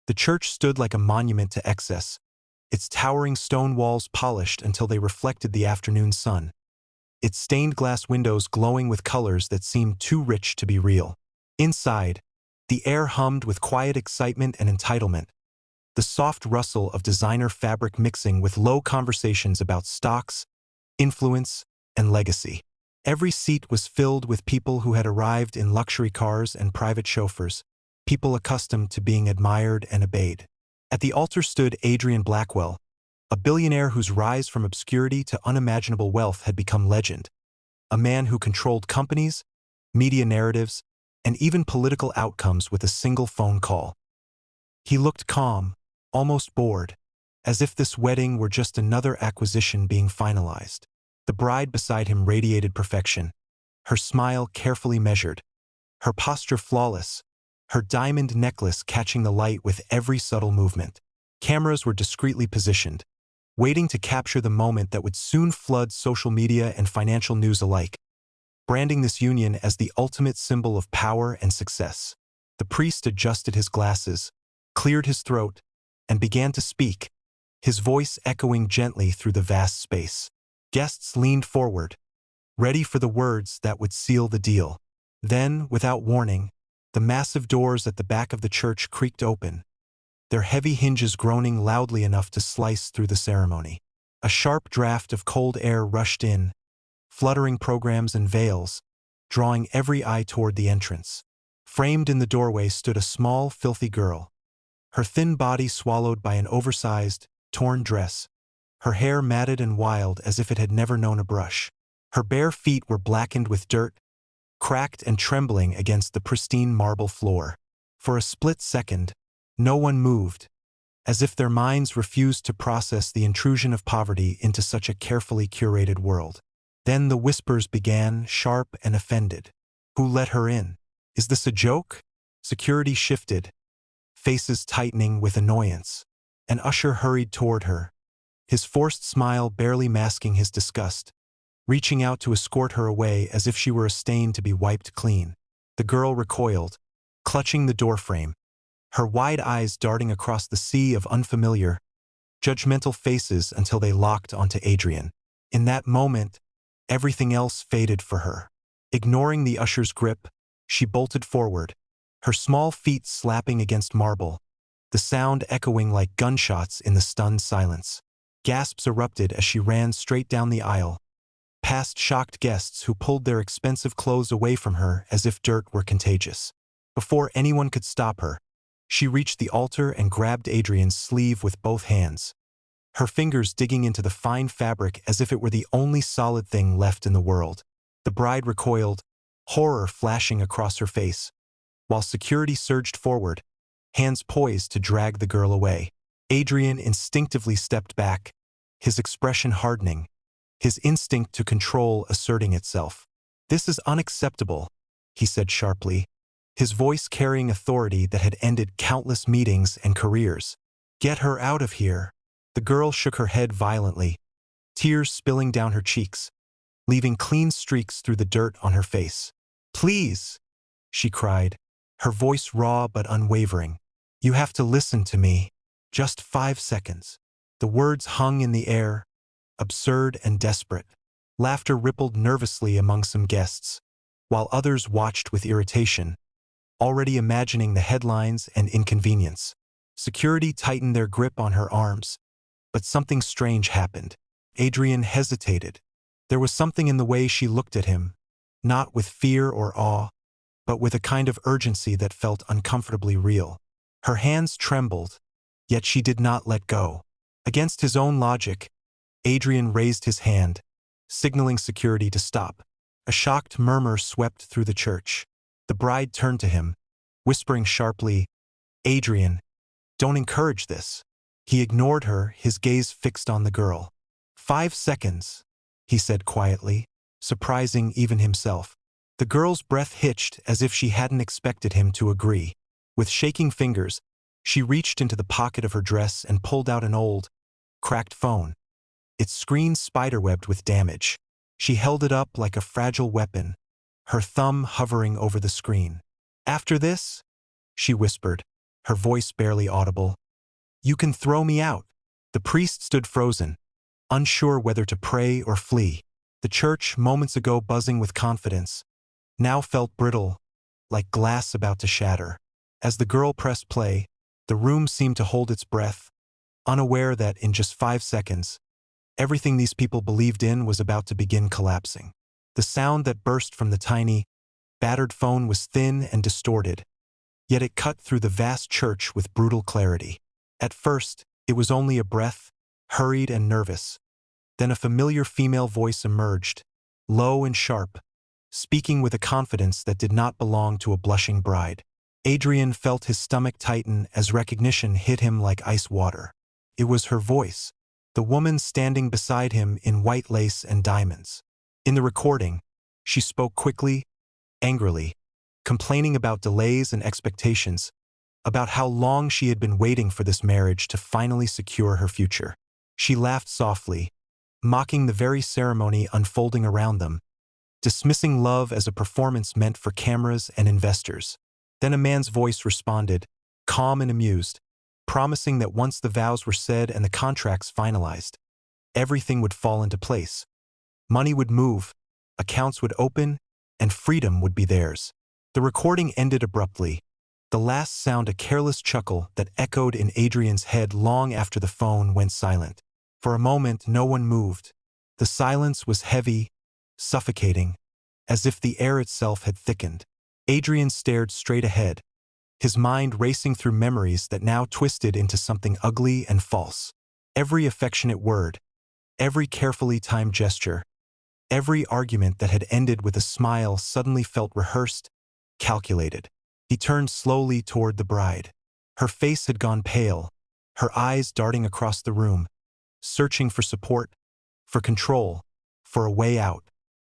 The church stood like a monument to excess, its towering stone walls polished until they reflected the afternoon sun, its stained glass windows glowing with colors that seemed too rich to be real. Inside, the air hummed with quiet excitement and entitlement, the soft rustle of designer fabric mixing with low conversations about stocks, influence, and legacy. Every seat was filled with people who had arrived in luxury cars and private chauffeurs, people accustomed to being admired and obeyed. At the altar stood Adrian Blackwell, a billionaire whose rise from obscurity to unimaginable wealth had become legend, a man who controlled companies, media narratives, and even political outcomes with a single phone call. He looked calm, almost bored, as if this wedding were just another acquisition being finalized. The bride beside him radiated perfection, her smile carefully measured, her posture flawless, her diamond necklace catching the light with every subtle movement. Cameras were discreetly positioned, waiting to capture the moment that would soon flood social media and financial news alike, branding this union as the ultimate symbol of power and success. The priest adjusted his glasses, cleared his throat, and began to speak, his voice echoing gently through the vast space. Guests leaned forward, ready for the words that would seal the deal. Then, without warning, the massive doors at the back of the church creaked open, their heavy hinges groaning loudly enough to slice through the ceremony. A sharp draft of cold air rushed in, fluttering programs and veils, drawing every eye toward the entrance. Framed in the doorway stood a small, filthy girl, her thin body swallowed by an oversized, torn dress, her hair matted and wild as if it had never known a brush. Her bare feet were blackened with dirt, cracked and trembling against the pristine marble floor. For a split second, no one moved, as if their minds refused to process the intrusion of poverty into such a carefully curated world. Then the whispers began, sharp and offended. Who let her in? Is this a joke? Security shifted, faces tightening with annoyance. An usher hurried toward her, his forced smile barely masking his disgust, reaching out to escort her away as if she were a stain to be wiped clean. The girl recoiled, clutching the doorframe, her wide eyes darting across the sea of unfamiliar, judgmental faces until they locked onto Adrian. In that moment, everything else faded for her. Ignoring the usher's grip, she bolted forward, her small feet slapping against marble, the sound echoing like gunshots in the stunned silence. Gasps erupted as she ran straight down the aisle, past shocked guests who pulled their expensive clothes away from her as if dirt were contagious. Before anyone could stop her, she reached the altar and grabbed Adrian's sleeve with both hands, her fingers digging into the fine fabric as if it were the only solid thing left in the world. The bride recoiled, horror flashing across her face, while security surged forward, hands poised to drag the girl away. Adrian instinctively stepped back, his expression hardening, his instinct to control asserting itself. "This is unacceptable," he said sharply, his voice carrying authority that had ended countless meetings and careers. "Get her out of here." The girl shook her head violently, tears spilling down her cheeks, leaving clean streaks through the dirt on her face. "Please," she cried, her voice raw but unwavering. "You have to listen to me. Just 5 seconds." The words hung in the air, absurd and desperate. Laughter rippled nervously among some guests, while others watched with irritation, already imagining the headlines and inconvenience. Security tightened their grip on her arms, but something strange happened. Adrian hesitated. There was something in the way she looked at him, not with fear or awe, but with a kind of urgency that felt uncomfortably real. Her hands trembled, yet she did not let go. Against his own logic, Adrian raised his hand, signaling security to stop. A shocked murmur swept through the church. The bride turned to him, whispering sharply, "Adrian, don't encourage this." He ignored her, his gaze fixed on the girl. 5 seconds, he said quietly, surprising even himself. The girl's breath hitched as if she hadn't expected him to agree. With shaking fingers, she reached into the pocket of her dress and pulled out an old, cracked phone, its screen spiderwebbed with damage. She held it up like a fragile weapon, her thumb hovering over the screen. "After this," she whispered, her voice barely audible. "You can throw me out." The priest stood frozen, unsure whether to pray or flee. The church, moments ago buzzing with confidence, now felt brittle, like glass about to shatter. As the girl pressed play, the room seemed to hold its breath, unaware that in just 5 seconds, everything these people believed in was about to begin collapsing. The sound that burst from the tiny, battered phone was thin and distorted, yet it cut through the vast church with brutal clarity. At first, it was only a breath, hurried and nervous. Then a familiar female voice emerged, low and sharp, speaking with a confidence that did not belong to a blushing bride. Adrian felt his stomach tighten as recognition hit him like ice water. It was her voice, the woman standing beside him in white lace and diamonds. In the recording, she spoke quickly, angrily, complaining about delays and expectations, about how long she had been waiting for this marriage to finally secure her future. She laughed softly, mocking the very ceremony unfolding around them, dismissing love as a performance meant for cameras and investors. Then a man's voice responded, calm and amused, promising that once the vows were said and the contracts finalized, everything would fall into place. Money would move, accounts would open, and freedom would be theirs. The recording ended abruptly, the last sound a careless chuckle that echoed in Adrian's head long after the phone went silent. For a moment, no one moved. The silence was heavy, suffocating, as if the air itself had thickened. Adrian stared straight ahead, his mind racing through memories that now twisted into something ugly and false. Every affectionate word, every carefully timed gesture, every argument that had ended with a smile suddenly felt rehearsed, calculated. He turned slowly toward the bride. Her face had gone pale, her eyes darting across the room, searching for support, for control, for a way out.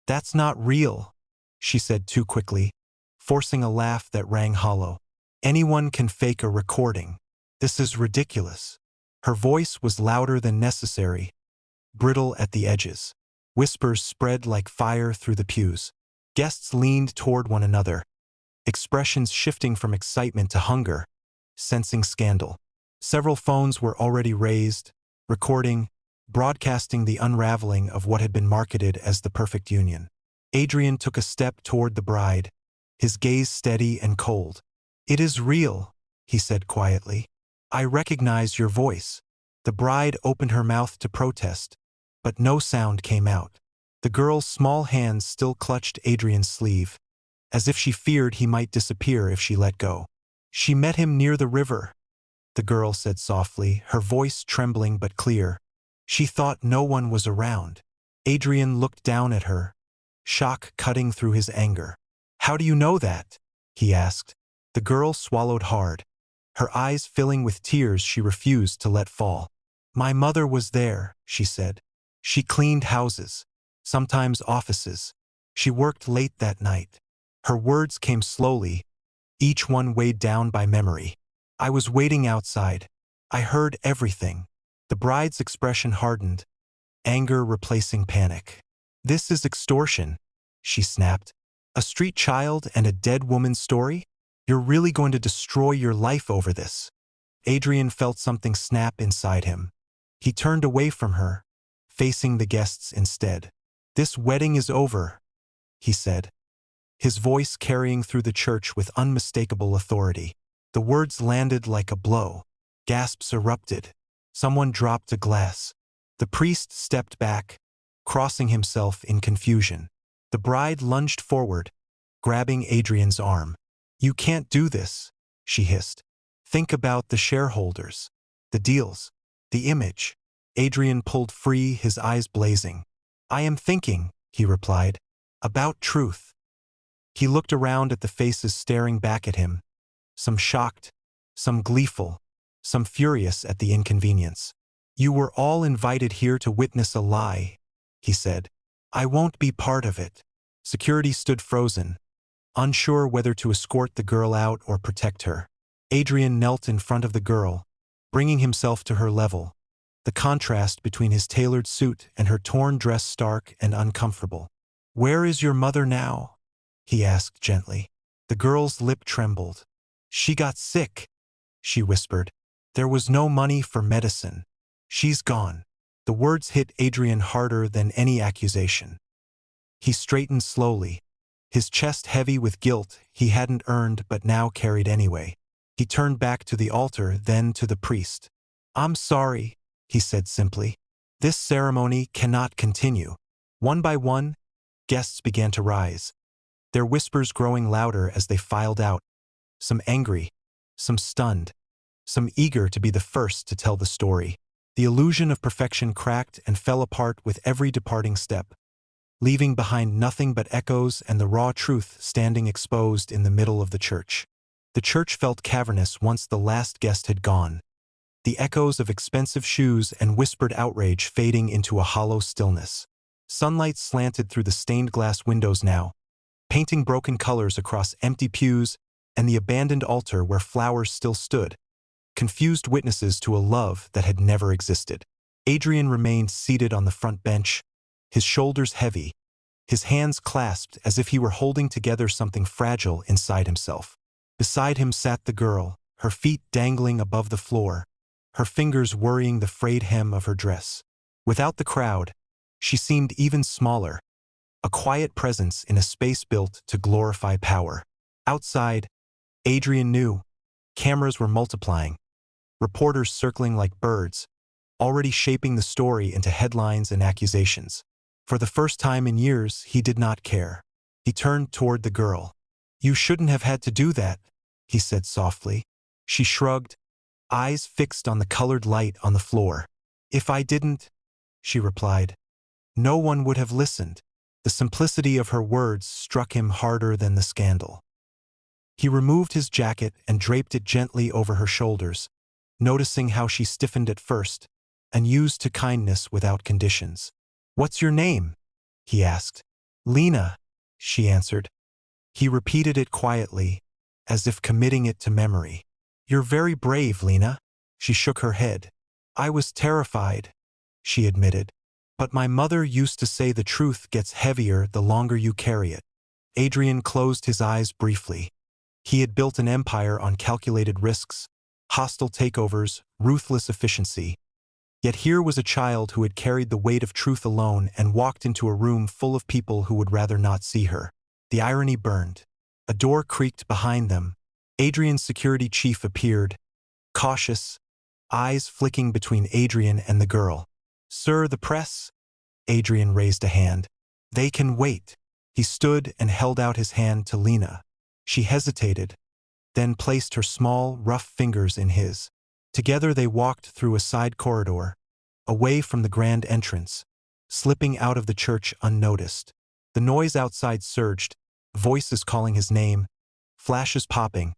"That's not real," she said too quickly, forcing a laugh that rang hollow. "Anyone can fake a recording. This is ridiculous." Her voice was louder than necessary, brittle at the edges. Whispers spread like fire through the pews. Guests leaned toward one another, expressions shifting from excitement to hunger, sensing scandal. Several phones were already raised, recording, broadcasting the unraveling of what had been marketed as the perfect union. Adrian took a step toward the bride, his gaze steady and cold. "It is real," he said quietly. "I recognize your voice." The bride opened her mouth to protest, but no sound came out. The girl's small hands still clutched Adrian's sleeve, as if she feared he might disappear if she let go. "She met him near the river," the girl said softly, her voice trembling but clear. "She thought no one was around." Adrian looked down at her, shock cutting through his anger. "How do you know that?" he asked. The girl swallowed hard, her eyes filling with tears she refused to let fall. "My mother was there," she said. "She cleaned houses, sometimes offices. She worked late that night." Her words came slowly, each one weighed down by memory. "I was waiting outside. I heard everything." The bride's expression hardened, anger replacing panic. "This is extortion," she snapped. "A street child and a dead woman's story? You're really going to destroy your life over this?" Adrian felt something snap inside him. He turned away from her, facing the guests instead. "This wedding is over," he said, his voice carrying through the church with unmistakable authority. The words landed like a blow. Gasps erupted. Someone dropped a glass. The priest stepped back, crossing himself in confusion. The bride lunged forward, grabbing Adrian's arm. "You can't do this," she hissed. "Think about the shareholders, the deals, the image." Adrian pulled free, his eyes blazing. "I am thinking," he replied, "about truth." He looked around at the faces staring back at him, some shocked, some gleeful, some furious at the inconvenience. "You were all invited here to witness a lie," he said. "I won't be part of it." Security stood frozen, unsure whether to escort the girl out or protect her. Adrian knelt in front of the girl, bringing himself to her level, the contrast between his tailored suit and her torn dress stark and uncomfortable. "Where is your mother now?" he asked gently. The girl's lip trembled. "She got sick," she whispered. There was no money for medicine. She's gone. The words hit Adrian harder than any accusation. He straightened slowly, his chest heavy with guilt he hadn't earned but now carried anyway. He turned back to the altar, then to the priest. I'm sorry, he said simply. This ceremony cannot continue. One by one, guests began to rise, their whispers growing louder as they filed out, some angry, some stunned, some eager to be the first to tell the story. The illusion of perfection cracked and fell apart with every departing step, leaving behind nothing but echoes and the raw truth standing exposed in the middle of the church. The church felt cavernous once the last guest had gone, the echoes of expensive shoes and whispered outrage fading into a hollow stillness. Sunlight slanted through the stained glass windows now, painting broken colors across empty pews and the abandoned altar where flowers still stood, confused witnesses to a love that had never existed. Adrian remained seated on the front bench, his shoulders heavy, his hands clasped as if he were holding together something fragile inside himself. Beside him sat the girl, her feet dangling above the floor, her fingers worrying the frayed hem of her dress. Without the crowd, she seemed even smaller, a quiet presence in a space built to glorify power. Outside, Adrian knew, cameras were multiplying, reporters circling like birds, already shaping the story into headlines and accusations. For the first time in years, he did not care. He turned toward the girl. You shouldn't have had to do that, he said softly. She shrugged, eyes fixed on the colored light on the floor. If I didn't, she replied, no one would have listened. The simplicity of her words struck him harder than the scandal. He removed his jacket and draped it gently over her shoulders, noticing how she stiffened at first, and used to kindness without conditions. What's your name? He asked. Lena, she answered. He repeated it quietly, as if committing it to memory. You're very brave, Lena. She shook her head. I was terrified, she admitted. But my mother used to say the truth gets heavier the longer you carry it. Adrian closed his eyes briefly. He had built an empire on calculated risks, hostile takeovers, ruthless efficiency. Yet here was a child who had carried the weight of truth alone and walked into a room full of people who would rather not see her. The irony burned. A door creaked behind them. Adrian's security chief appeared, cautious, eyes flicking between Adrian and the girl. Sir, the press? Adrian raised a hand. They can wait. He stood and held out his hand to Lena. She hesitated, then placed her small, rough fingers in his. Together they walked through a side corridor, away from the grand entrance, slipping out of the church unnoticed. The noise outside surged, voices calling his name, flashes popping,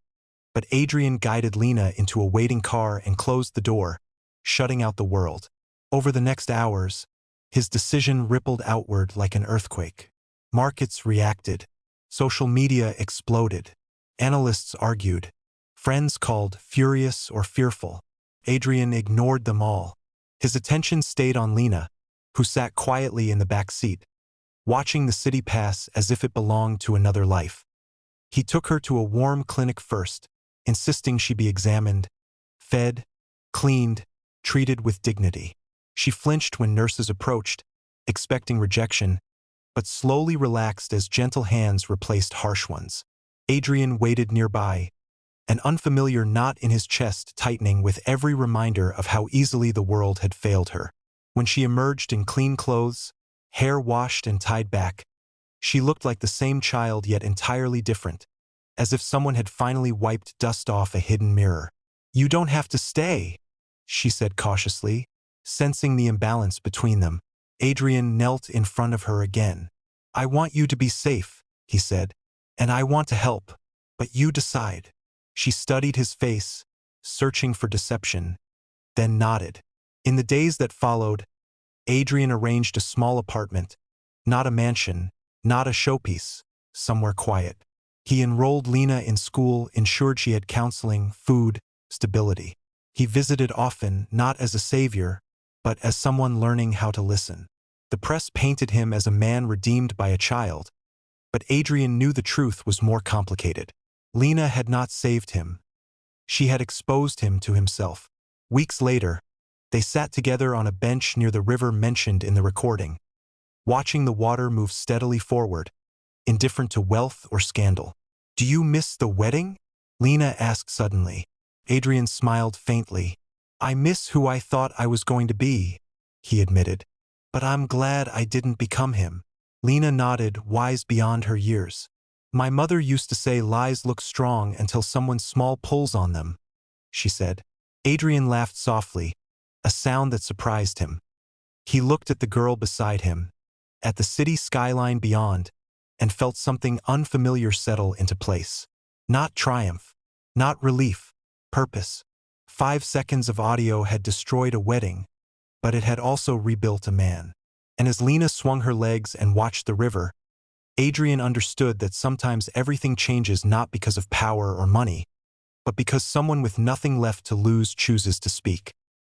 but Adrian guided Lena into a waiting car and closed the door, shutting out the world. Over the next hours, his decision rippled outward like an earthquake. Markets reacted. Social media exploded. Analysts argued. Friends called furious or fearful. Adrian ignored them all. His attention stayed on Lena, who sat quietly in the back seat, watching the city pass as if it belonged to another life. He took her to a warm clinic first, insisting she be examined, fed, cleaned, treated with dignity. She flinched when nurses approached, expecting rejection, but slowly relaxed as gentle hands replaced harsh ones. Adrian waited nearby, an unfamiliar knot in his chest tightening with every reminder of how easily the world had failed her. When she emerged in clean clothes, hair washed and tied back, she looked like the same child yet entirely different, as if someone had finally wiped dust off a hidden mirror. You don't have to stay, she said cautiously, sensing the imbalance between them. Adrian knelt in front of her again. I want you to be safe, he said, and I want to help, but you decide. She studied his face, searching for deception, then nodded. In the days that followed, Adrian arranged a small apartment, not a mansion, not a showpiece, somewhere quiet. He enrolled Lena in school, ensured she had counseling, food, stability. He visited often, not as a savior, but as someone learning how to listen. The press painted him as a man redeemed by a child, but Adrian knew the truth was more complicated. Lena had not saved him. She had exposed him to himself. Weeks later, they sat together on a bench near the river mentioned in the recording, watching the water move steadily forward, indifferent to wealth or scandal. "Do you miss the wedding?" Lena asked suddenly. Adrian smiled faintly. "I miss who I thought I was going to be," he admitted. "But I'm glad I didn't become him." Lena nodded, wise beyond her years. "My mother used to say lies look strong until someone small pulls on them," she said. Adrian laughed softly, a sound that surprised him. He looked at the girl beside him, at the city skyline beyond, and felt something unfamiliar settle into place. Not triumph, not relief, purpose. 5 seconds of audio had destroyed a wedding, but it had also rebuilt a man. And as Lena swung her legs and watched the river, Adrian understood that sometimes everything changes not because of power or money, but because someone with nothing left to lose chooses to speak.